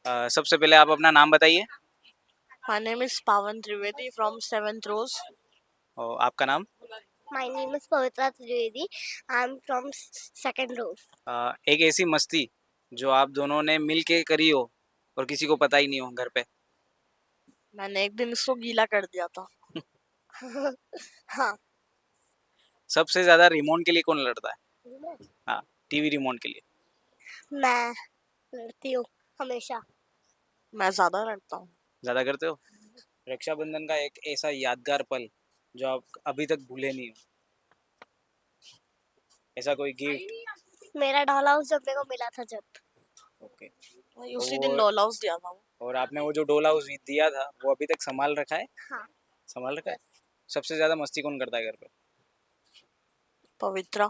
सबसे पहले आप अपना नाम बताइए My name is Pawan Trivedi from 7th Rose. और आपका नाम। My name is Pavitra Trivedi. I'm from second row. एक ऐसी मस्ती जो आप दोनों ने मिल के करी हो और किसी को पता ही नहीं हो घर पे। मैंने एक दिन इसको गीला कर दिया था। हाँ। सबसे ज्यादा रिमोट के लिए कौन लड़ता है? हाँ, टीवी रिमोट के लिए। मैं लड़ती हूँ हमेशा। मैं ज्यादा लड़ता हूँ। ज्यादा करते हो? रक्षाबंधन का एक ऐसा यादगार पल जो आप अभी तक भूले नहीं हो, ऐसा कोई गिफ्ट? मेरा डॉल हाउस जब मेरे को मिला था जब। ओके। उसी वो दिन डॉल हाउस दिया था वो। और आपने वो जो डोल हाउस दिया था वो अभी तक संभाल रखा है? हाँ। संभाल रखा है। सबसे ज्यादा मस्ती कौन करता है घर पे? पवित्रा।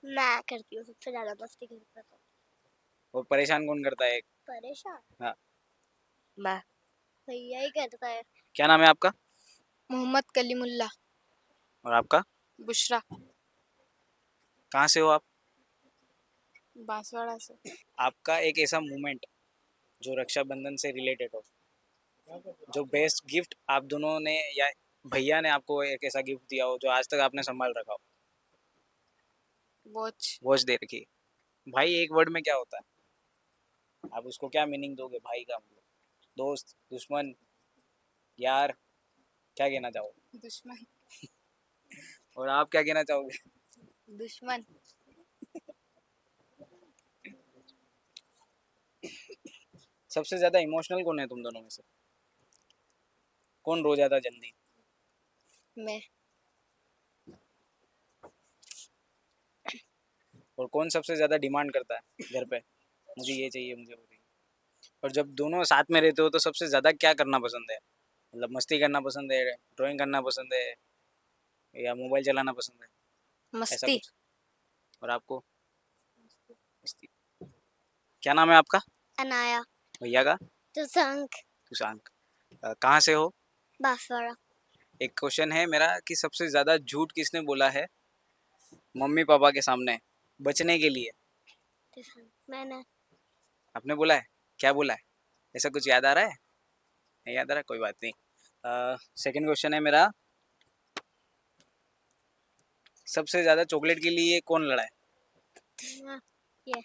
मैं करती हूँ सबसे ज्यादा मस्ती करता था। और परेशान कौन करता है? परेशान हाँ, मैं। भैया ही करता है। क्या नाम है आपका? मोहम्मद कलीमुल्ला। और आपका? बुशरा। कहाँ से हो आप? बांसवाड़ा से। आपका एक ऐसा मोमेंट जो रक्षाबंधन से रिलेटेड हो, जो बेस्ट गिफ्ट आप दोनों ने या भैया ने आपको एक ऐसा गिफ्ट दिया हो जो आज तक आपने संभाल रखा हो। वॉच। वॉच दे रखी है। भाई एक वर्ड में क्या होता है? आप उसको क्या मीनिंग दोगे भाई का? मतलब दोस्त, दुश्मन, यार, क्या कहना चाहोगे? दुश्मन। और आप क्या कहना चाहोगे? दुश्मन। सबसे ज्यादा इमोशनल कौन है तुम दोनों में से? कौन रो जाता जल्दी? मैं। और कौन सबसे ज्यादा डिमांड करता है घर पे, मुझे ये चाहिए, मुझे वो चाहिए? और जब दोनों साथ में रहते हो तो सबसे ज्यादा क्या करना पसंद है? मतलब मस्ती करना पसंद है, ड्राइंग करना पसंद है, या मोबाइल चलाना पसंद है, ऐसा मस्ती। कुछ? और आपको? मस्ती। क्या नाम है आपका? अनाया। भैया का? तुसंक। तुषांक। कहाँ से हो? बांसवाड़ा। एक क्वेश्चन है मेरा कि सबसे ज्यादा झूठ किसने बोला है मम्मी पापा के सामने बचने के लिए? मैंने। आपने बोला है? क्या बोला है? ऐसा कुछ याद आ रहा है? नहीं याद आ रहा, कोई बात नहीं। सेकंड क्वेश्चन है मेरा, सबसे ज्यादा चॉकलेट के लिए कौन लड़ा है? ये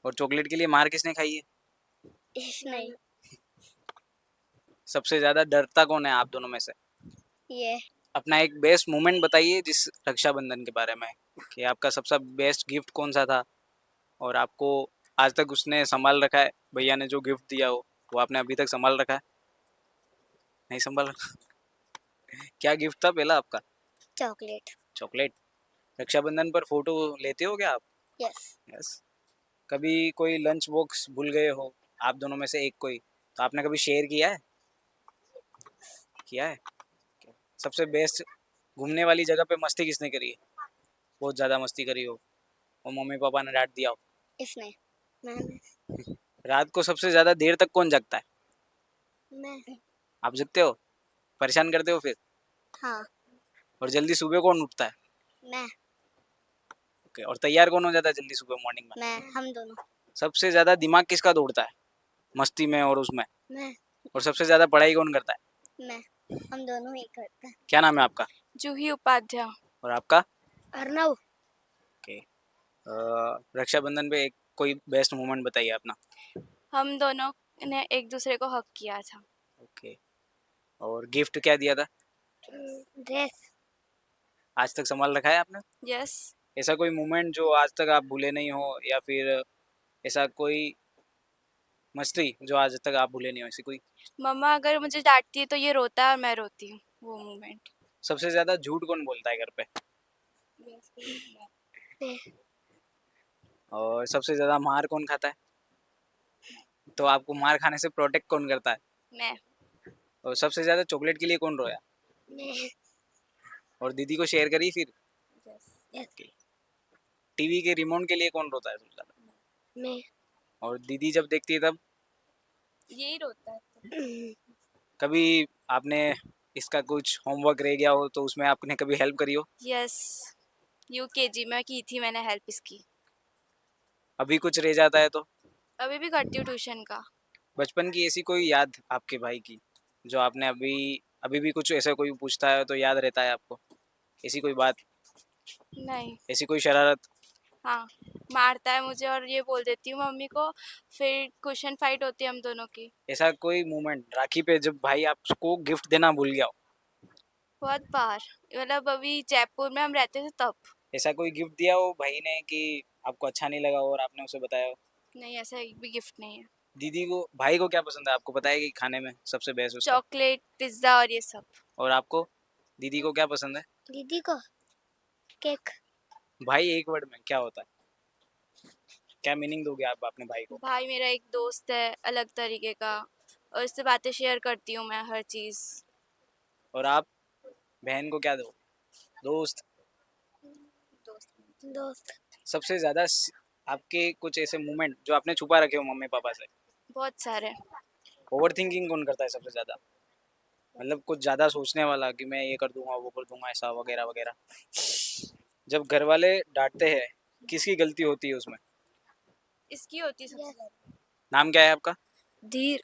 और चॉकलेट के लिए मार किसने खाई है? नहीं। सबसे ज्यादा डरता कौन है आप दोनों में से? ये अपना एक बेस्ट मोमेंट बताइए जिस रक्षाबंधन के बारे में, कि आपका सबसे बेस्ट गिफ्ट कौन सा था और आपको आज तक उसने संभाल रखा है, भैया ने जो गिफ्ट दिया हो वो आपने अभी तक संभाल रखा है? नहीं संभाल रखा? क्या गिफ्ट था पहला आपका? चॉकलेट। चॉकलेट। रक्षाबंधन पर फोटो लेते हो क्या आप? यस। यस। कभी कोई लंच बॉक्स भूल गए हो आप दोनों में से एक कोई, तो आपने कभी शेयर किया है? किया है। सबसे बेस्ट घूमने वाली जगह पे मस्ती किसने करी है? बहुत ज्यादा मस्ती करी हो और मम्मी पापा ने डांट दिया हो? इसने। मैंने। रात को सबसे ज्यादा देर तक कौन जगता है? मैं। आप जगते हो? परेशान करते हो फिर? हाँ। और जल्दी सुबह कौन उठता है? मैं। ओके। और तैयार कौन हो जाता है जल्दी सुबह मॉर्निंग में? मैं। हम दोनों। सबसे ज्यादा दिमाग किसका दौड़ता है मस्ती में और उसमें? मैं। और सबसे ज्यादा पढ़ाई कौन करता है? मैं। हम दोनों ही करते हैं। क्या नाम है आपका? जूही उपाध्याय। और आपका? अर्नव। ओके। रक्षाबंधन पे एक कोई बेस्ट मोमेंट बताइए अपना। हम दोनों ने एक दूसरे को हक किया था। ओके। और गिफ्ट क्या दिया था? ड्रेस। आज तक संभाल रखा है आपने? यस। ऐसा कोई मोमेंट जो आज तक आप भूले नहीं हो, या फिर ऐसा कोई मस्ती जो आज तक आप भूले नहीं हो, ऐसी कोई? मम्मा अगर मुझे डांटती है तो ये रोता है और मैं रोती हूँ, वो मोमेंट। सबसे ज्यादा झूठ कौन बोलता है घर पे? और सबसे ज्यादा मार कौन खाता है? तो आपको मार खाने से प्रोटेक्ट कौन करता है? मैं। और सबसे ज्यादा चॉकलेट के लिए कौन रोया? मैं। और दीदी को शेयर करी फिर? यस। टीवी के रिमोट के लिए कौन रोता है सबसे ज्यादा? मैं। और दीदी जब देखती है तब? यही रोता है। कभी आपने इसका कुछ होमवर्क रह गया हो तो उसमें आपने कभी हेल्प करी हो? यस। यूकेजी में की थी मैंने हेल्प इसकी। अभी कुछ रह जाता है तो? अभी भी करती हूँ ट्यूशन का। बचपन की ऐसी कोई याद आपके भाई की जो आपने अभी अभी भी कुछ ऐसा कोई पूछता है तो याद रहता है आपको? ऐसी कोई बात, नहीं। ऐसी कोई शरारत? हाँ, मारता है मुझे और ये बोल देती हूँ मम्मी को, फिर क्वेश्चन फाइट होती है हम दोनों की। ऐसा कोई मोमेंट राखी पे जब भाई आपको गिफ्ट देना भूल गया हो? बहुत बार, मतलब अभी जयपुर में हम रहते थे तब। ऐसा कोई गिफ्ट दिया हो भाई ने कि आपको अच्छा नहीं लगा हो और आपने उसे बताया हो? नहीं, ऐसा एक भी गिफ्ट नहीं है। दीदी को भाई को क्या पसंद है आपको पता है कि खाने में सबसे बेस्ट उसका? चॉकलेट, पिज्ज़ा और ये सब। और आपको दीदी को क्या पसंद है? दीदी को केक। भाई एक वर्ड में क्या होता है? क्या मीनिंग दोगे आप अपने भाई को? भाई मेरा एक दोस्त है अलग तरीके का, और इससे बातें शेयर करती हूँ मैं हर चीज़। और आप बहन को क्या दो? दोस्त? दोस्त। सबसे ज्यादा आपके कुछ ऐसे मोमेंट जो आपने छुपा रखे हो मम्मी पापा से? बहुत सारे। ओवर थिंकिंग कौन करता है सबसे ज्यादा? मतलब कुछ ज्यादा सोचने वाला कि मैं ये कर दूंगा वो कर दूंगा ऐसा वगैरह वगैरह। जब घर वाले डांटते हैं किसकी गलती होती है उसमें? इसकी होती है सबसे Yes. ज़्यादा। नाम क्या है आपका? धीर।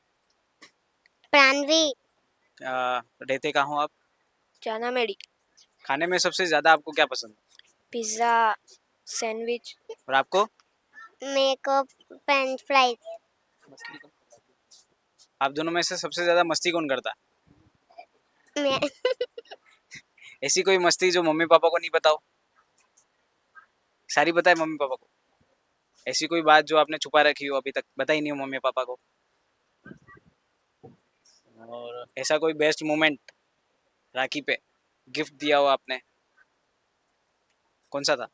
प्राणवी। रहते कहाँ हो आप? चना मेरी। खाने में सबसे ज्यादा आपको क्या पसंद है? Pizza, sandwich. और आपको? मेरे को फ्रेंच फ्राइज। आप दोनों में से सबसे ज्यादा मस्ती कौन करता मैं। है? ऐसी कोई मस्ती जो मम्मी पापा को नहीं पता हो? सारी पता है मम्मी पापा को? ऐसी कोई बात जो आपने छुपा रखी हो अभी तक बताई नहीं हो मम्मी पापा को? और ऐसा कोई बेस्ट मोमेंट राखी पे गिफ्ट दिया हो आपने, कौन सा था?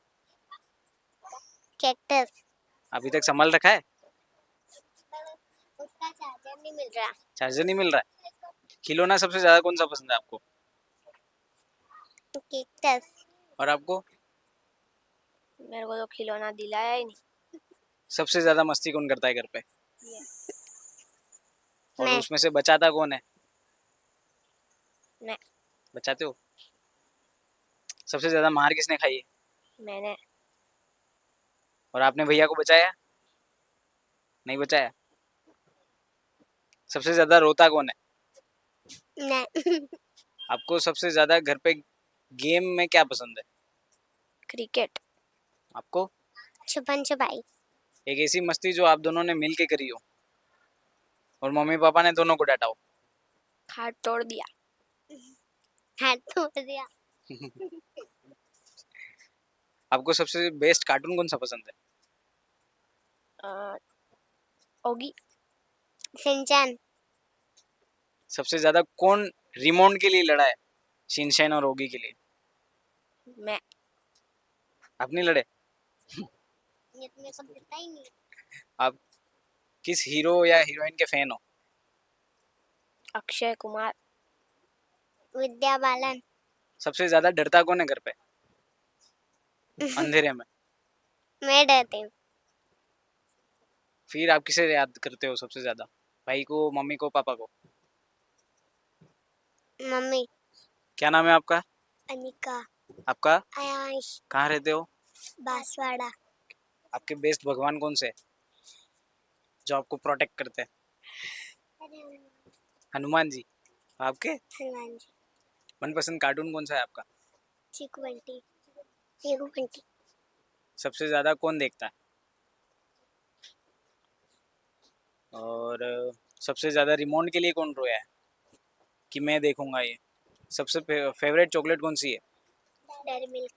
कैक्टस। अभी तक संभाल रखा है? उसका चार्जर नहीं मिल रहा। चार्जर नहीं मिल रहा है? खिलौना सबसे ज्यादा कौन सा पसंद है आपको? कैक्टस। और आपको? मेरे को तो खिलौना दिलाया ही नहीं। सबसे ज्यादा मस्ती कौन करता है घर पे? और मैं। उसमें से बचाता कौन है? मैं। बचाते हो? सबसे ज्यादा मार किसने खाई है? मैंने। और आपने भैया को बचाया? नहीं बचाया? सबसे ज्यादा रोता कौन है? मैं। आपको सबसे ज्यादा घर पे गेम में क्या पसंद है? क्रिकेट। आपको? छुपन छुपाई। एक ऐसी मस्ती जो आप दोनों ने मिल के करी हो और मम्मी पापा ने दोनों को डांटा हो? हाथ तोड़ दिया। हाथ तोड़ दिया। आपको सबसे बेस्ट कार्टून कौन सा पसंद है? ओगी। सिंचन। सबसे ज्यादा कौन रिमोट के लिए लड़ा है शिनचैन और ओगी के लिए? मैं। आप नहीं लड़े? ये तो मेरे को पता ही नहीं। आप किस हीरो या हीरोइन के फैन हो? अक्षय कुमार। विद्या बालन। सबसे ज्यादा डरता कौन है घर पे अंधेरे में? मैं डरती हूँ। फिर आप किसे याद करते हो सबसे ज्यादा? भाई को, मम्मी को, पापा को? मम्मी। क्या नाम है आपका? अनिका। आपका? आयांश। कहाँ रहते हो? बांसवाड़ा। आपके बेस्ट भगवान कौन से हैं जो आपको प्रोटेक्ट करते हैं? हनुमान जी। आपके हनुमान जी। मनपसंद कार्टून कौन सा है आपका? चीकू बंटी। चीकू बंटी। सबसे ज्यादा कौन देखता है? और सबसे ज्यादा रिमोट के लिए कौन रोया है कि मैं देखूंगा ये? सबसे फेवरेट चॉकलेट कौन सी है? Dairy milk.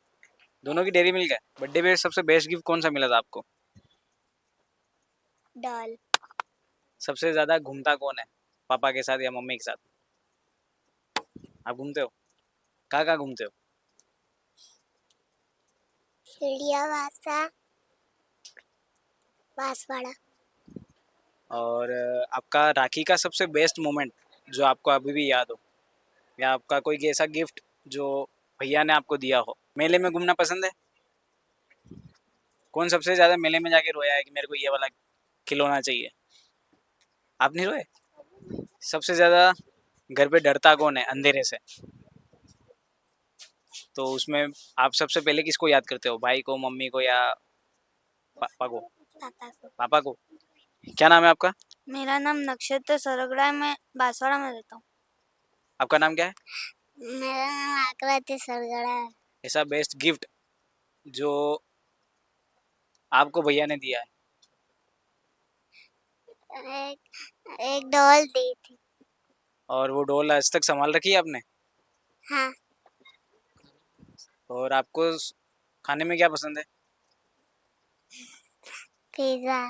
दोनों की डेयरी मिल्क है। बर्थडे पे सबसे बेस्ट गिफ्ट कौन सा मिला था आपको? डॉल। सबसे ज्यादा घूमता कौन है पापा के साथ या मम्मी के साथ? आप घूमते हो? कहाँ कहाँ घूमते हो? चिड़िया वासा। बांसवाड़ा। और आपका राखी का सबसे बेस्ट मोमेंट जो आपको अभी भी याद हो, या आपका कोई ऐसा गिफ्ट जो भैया ने आपको दिया हो? मेले में घूमना पसंद है? कौन सबसे ज्यादा मेले में जाके रोया है कि मेरे को ये वाला खिलौना चाहिए? आप नहीं रोए? सबसे ज्यादा घर पे डरता कौन है अंधेरे से? तो उसमें आप सबसे पहले किसको याद करते हो, भाई को, मम्मी को या पापा को? पापा को। पापा को। क्या नाम है आपका? मेरा नाम नक्षत्र सरगड़ा है, मैं बांसवाड़ा में रहता हूँ। आपका नाम क्या है? मेरा नाम आकृति सरगड़ा है। ऐसा बेस्ट गिफ्ट जो आपको भैया ने दिया है। एक डॉल दी थी। और वो डॉल आज तक संभाल रखी है आपने? हाँ। और आपको खाने में क्या पसंद है? पिज्जा।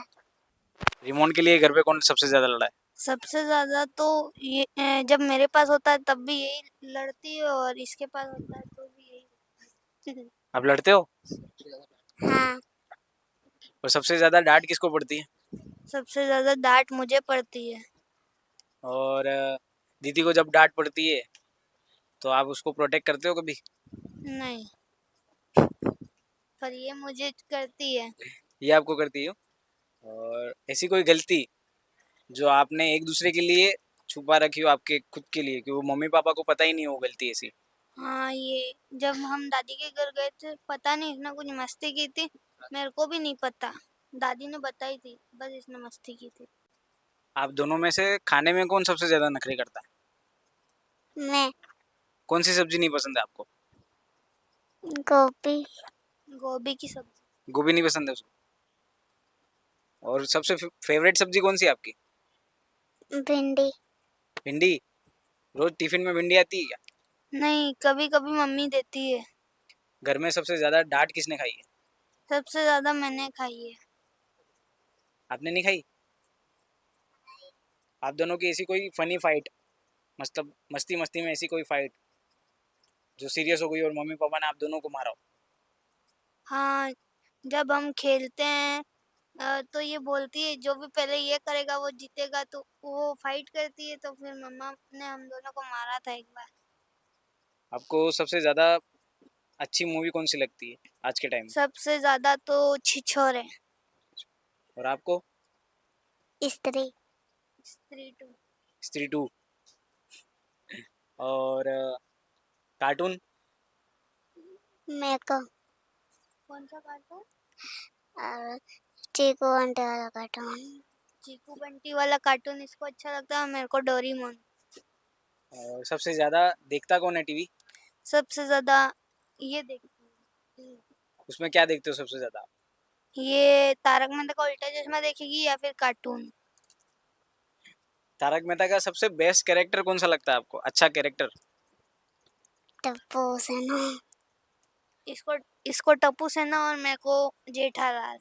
रिमोट के लिए घर पे कौन सबसे ज्यादा लड़ा है? सबसे ज्यादा तो ये जब मेरे पास होता है तब भी यही लड़ती है, और इसके पास होता है तो भी यही। आप लड़ते हो? हाँ। और सबसे ज्यादा डांट किसको पड़ती है? सबसे ज्यादा डांट मुझे पड़ती है। और दीदी को जब डांट पड़ती है तो आप उसको प्रोटेक्ट करते हो कभी? नहीं, पर ये मुझे करती है। ये आपको करती हो? और ऐसी कोई गलती जो आपने एक दूसरे के लिए छुपा रखी हो आपके खुद के लिए, कि वो मम्मी पापा को पता ही नहीं हो गलती ऐसी? हाँ, ये जब हम दादी के घर गए थे, पता नहीं इसने कुछ मस्ती की थी, मेरे को भी नहीं पता, दादी ने बताई थी, बस इसने मस्ती की थी। आप दोनों में से खाने में कौन सबसे ज्यादा नखरे करता है? मैं। कौन सी सब्जी नहीं पसंद है आपको? गोभी। गोभी की सब्जी। गोभी नहीं पसंद है उसको? और सबसे फेवरेट सब्जी कौन सी है आपकी? भिंडी। भिंडी? रोज टिफिन में भिंडी आती है क्या? नहीं, कभी कभी मम्मी देती है। घर में सबसे ज्यादा डांट किसने खाई है? सबसे ज्यादा मैंने खाई है। आपने नहीं खाई? आप दोनों की ऐसी कोई फनी फाइट, मतलब मस्ती मस्ती में ऐसी कोई फाइट जो सीरियस हो गई और मम्मी पापा ने आप दोनों को मारा हो? हाँ, जब हम खेलते हैं तो ये बोलती है जो भी पहले ये करेगा वो जीतेगा, तो वो फाइट करती है, तो फिर मम्मा ने हम दोनों को मारा था एक बार। आपको सबसे ज्यादा अच्छी मूवी कौन सी लगती है आज के टाइम में? सबसे ज्यादा तो छिछोरे। और आपको? स्त्री। स्त्री टू। स्त्री टू। और कार्टून? मेरे को कौन सा कार्टून? चीकू आंटे वाला कार्टून। चीकू बंटी वाला कार्टून इसको अच्छा लगता है, मेरे को डोरेमोन। और सबसे ज्यादा देखता कौन है टीवी? सबसे ज्यादा ये देखती हूँ। उसमें क्या देखते हो सबसे ज्यादा? ये तारक मेहता का उल्टा चश्मा देखेगी या फिर कार्टून? तारक मेहता का सबसे बेस्ट कैरेक्टर कौन सा लगता है आपको, अच्छा कैरेक्टर? टप्पू सेना। इसको इसको टप्पू सेना और मेरे को जेठालाल।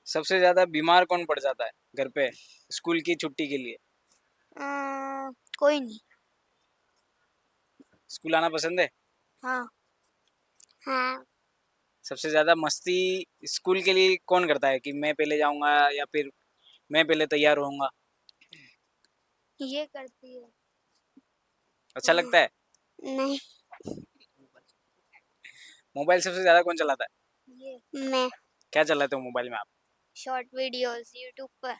सबसे ज्यादा बीमार कौन पड़ जाता है घर पे स्कूल की छुट्टी के लिए? कोई नहीं। स्कूल आना पसंद है? हाँ, हाँ। सबसे ज्यादा मस्ती स्कूल के लिए कौन करता है, कि मैं पहले जाऊंगा या फिर मैं पहले तैयार होऊंगा? ये करती है। अच्छा लगता है? नहीं। मोबाइल सबसे ज्यादा कौन चलाता है? ये मैं। क्या चलाते हो मोबाइल में आप? शॉर्ट वीडियोस यूट्यूब पर।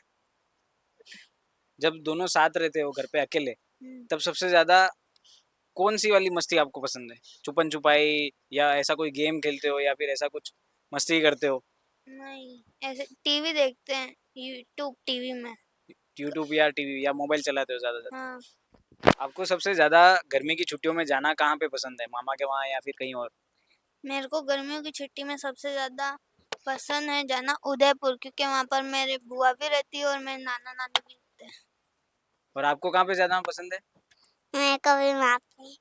जब दोनों साथ रहते हो घर पे अकेले, हम्म, तब सबसे ज्यादा कौन सी वाली मस्ती आपको पसंद है? छुपन छुपाई, या ऐसा कोई गेम खेलते हो, या फिर ऐसा कुछ मस्ती करते हो? नहीं, ऐसे टीवी देखते हैं, यूट्यूब टीवी में। यूट्यूब या टीवी या मोबाइल चलाते हो ज्यादा? हाँ, आपको सबसे ज्यादा गर्मी की छुट्टियों में जाना कहाँ पे पसंद है, मामा के वहाँ या फिर कहीं और? मेरे को गर्मियों की छुट्टी में सबसे ज्यादा पसंद है जाना उदयपुर, क्योंकि वहाँ पर मेरे बुआ भी रहती है और मेरे नाना नानी भी रहते हैं। और आपको कहाँ पे जाना पसंद है? मैं कभी मापी।